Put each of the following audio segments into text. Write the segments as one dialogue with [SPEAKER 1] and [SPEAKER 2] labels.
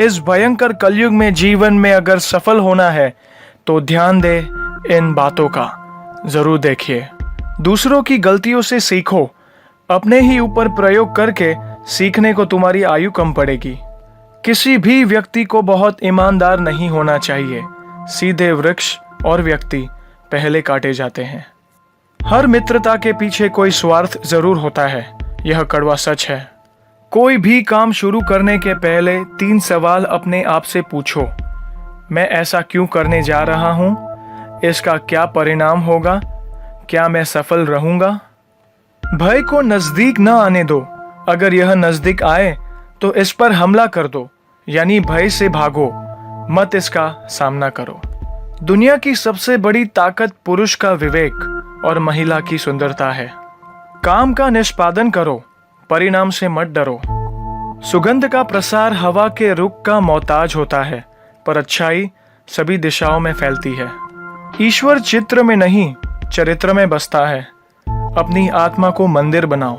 [SPEAKER 1] इस भयंकर कलयुग में जीवन में अगर सफल होना है तो ध्यान दे इन बातों का। जरूर देखिए। दूसरों की गलतियों से सीखो, अपने ही ऊपर प्रयोग करके सीखने को तुम्हारी आयु कम पड़ेगी। किसी भी व्यक्ति को बहुत ईमानदार नहीं होना चाहिए। सीधे वृक्ष और व्यक्ति पहले काटे जाते हैं। हर मित्रता के पीछे कोई स्वार्थ जरूर होता है, यह कड़वा सच है। कोई भी काम शुरू करने के पहले 3 सवाल अपने आप से पूछो। मैं ऐसा क्यों करने जा रहा हूं? इसका क्या परिणाम होगा? क्या मैं सफल रहूंगा? भय को नजदीक न आने दो। अगर यह नजदीक आए तो इस पर हमला कर दो, यानी भय से भागो, मत इसका सामना करो। दुनिया की सबसे बड़ी ताकत पुरुष का विवेक और महिला की सुंदरता है। काम का निष्पादन करो, परिणाम से मत डरो। सुगंध का प्रसार हवा के रुख का मोहताज होता है, पर अच्छाई सभी दिशाओं में फैलती है। ईश्वर चित्र में नहीं, चरित्र में बसता है। अपनी आत्मा को मंदिर बनाओ,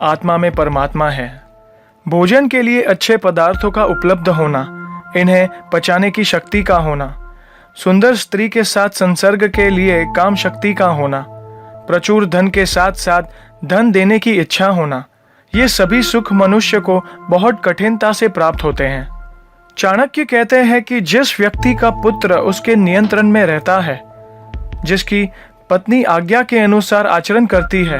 [SPEAKER 1] आत्मा में परमात्मा है। भोजन के लिए अच्छे पदार्थों का उपलब्ध होना, इन्हें पचाने की शक्ति का होना, सुंदर स्त्री के साथ संसर्ग के लिए काम शक्ति का होना, प्रचुर धन के साथ साथ धन देने की इच्छा होना, ये सभी सुख मनुष्य को बहुत कठिनता से प्राप्त होते हैं। चाणक्य कहते हैं कि जिस व्यक्ति का पुत्र उसके नियंत्रण में रहता है, जिसकी पत्नी आज्ञा के अनुसार आचरण करती है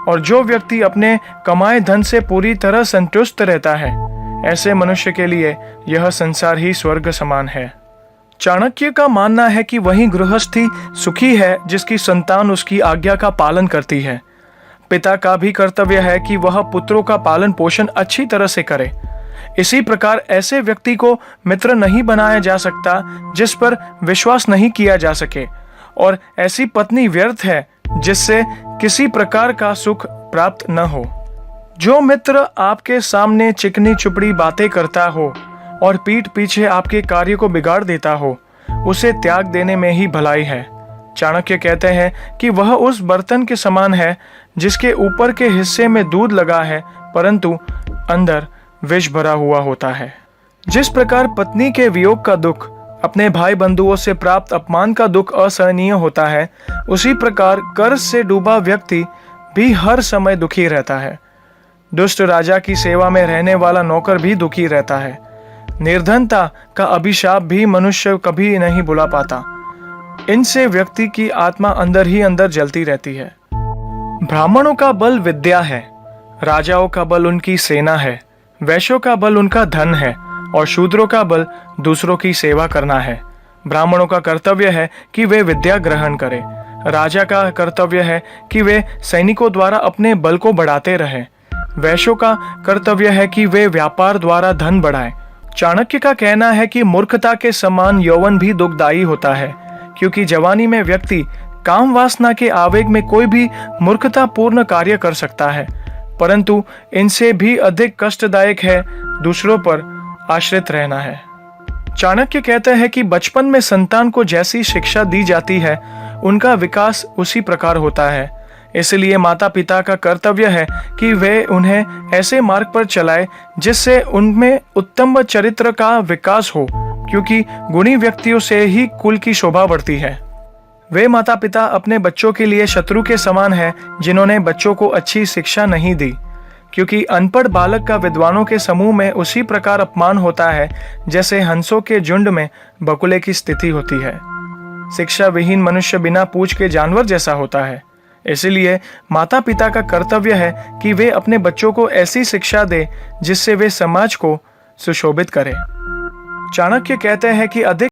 [SPEAKER 1] और जो व्यक्ति अपने कमाए धन से पूरी तरह संतुष्ट रहता है, ऐसे मनुष्य के लिए यह संसार ही स्वर्ग समान है। चाणक्य का मानना है कि वही गृहस्थी सुखी है जिसकी संतान उसकी आज्ञा का पालन करती है। पिता का भी कर्तव्य है कि वह पुत्रों का पालन पोषण अच्छी तरह से करे। इसी प्रकार ऐसे व्यक्ति को मित्र नहीं बनाया जा सकता जिस पर विश्वास नहीं किया जा सके, और ऐसी पत्नी व्यर्थ है जिससे किसी प्रकार का सुख प्राप्त न हो। जो मित्र आपके सामने चिकनी चुपड़ी बातें करता हो और पीठ पीछे आपके कार्य को बिगाड़ देता हो, उसे त्याग देने में ही भलाई है। चाणक्य कहते हैं कि वह उस बर्तन के समान है जिसके ऊपर के हिस्से में दूध लगा है परंतु अंदर विष भरा हुआ होता है। जिस प्रकार पत्नी के वियोग का दुख, अपने भाई बंधुओं से प्राप्त अपमान का दुख असहनीय होता है, उसी प्रकार कर्ज से डूबा व्यक्ति भी हर समय दुखी रहता है। दुष्ट राजा की सेवा में रहने वाला नौकर भी दुखी रहता है। निर्धनता का अभिशाप भी मनुष्य कभी नहीं भुला पाता। इनसे व्यक्ति की आत्मा अंदर ही अंदर जलती रहती है। ब्राह्मणों का बल विद्या है, राजाओं का बल उनकी सेना है, वैश्यों का बल उनका धन है और शूद्रों का बल दूसरों की सेवा करना है। ब्राह्मणों का कर्तव्य है कि वे विद्या ग्रहण करें। राजा का कर्तव्य है कि वे सैनिकों द्वारा अपने बल को बढ़ाते रहें। वैश्यों का कर्तव्य है कि वे व्यापार द्वारा धन बढ़ाएं। चाणक्य का कहना है कि मूर्खता के समान यौवन भी दुखदायी होता है, क्योंकि जवानी में व्यक्ति काम वासना के आवेग में कोई भी मूर्खतापूर्ण कार्य कर सकता है, परंतु इनसे भी अधिक कष्टदायक है दूसरों पर आश्रित रहना है। चाणक्य कहते हैं कि बचपन में संतान को जैसी शिक्षा दी जाती है, उनका विकास उसी प्रकार होता है। इसलिए माता पिता का कर्तव्य है कि वे उन्हें ऐसे मार्ग पर चलाए जिससे उनमें उत्तम चरित्र का विकास हो, क्योंकि गुणी व्यक्तियों से ही कुल की शोभा बढ़ती है। वे माता पिता अपने बच्चों के लिए शत्रु के समान हैं जिन्होंने बच्चों को अच्छी शिक्षा नहीं दी, क्योंकि अनपढ़ बालक का विद्वानों के समूह में उसी प्रकार अपमान होता है जैसे हंसों के झुंड में बकुले की स्थिति होती है। शिक्षा विहीन मनुष्य बिना पूंछ के जानवर जैसा होता है। इसलिए माता पिता का कर्तव्य है कि वे अपने बच्चों को ऐसी शिक्षा दे जिससे वे समाज को सुशोभित करें। चाणक्य कहते हैं कि अधिक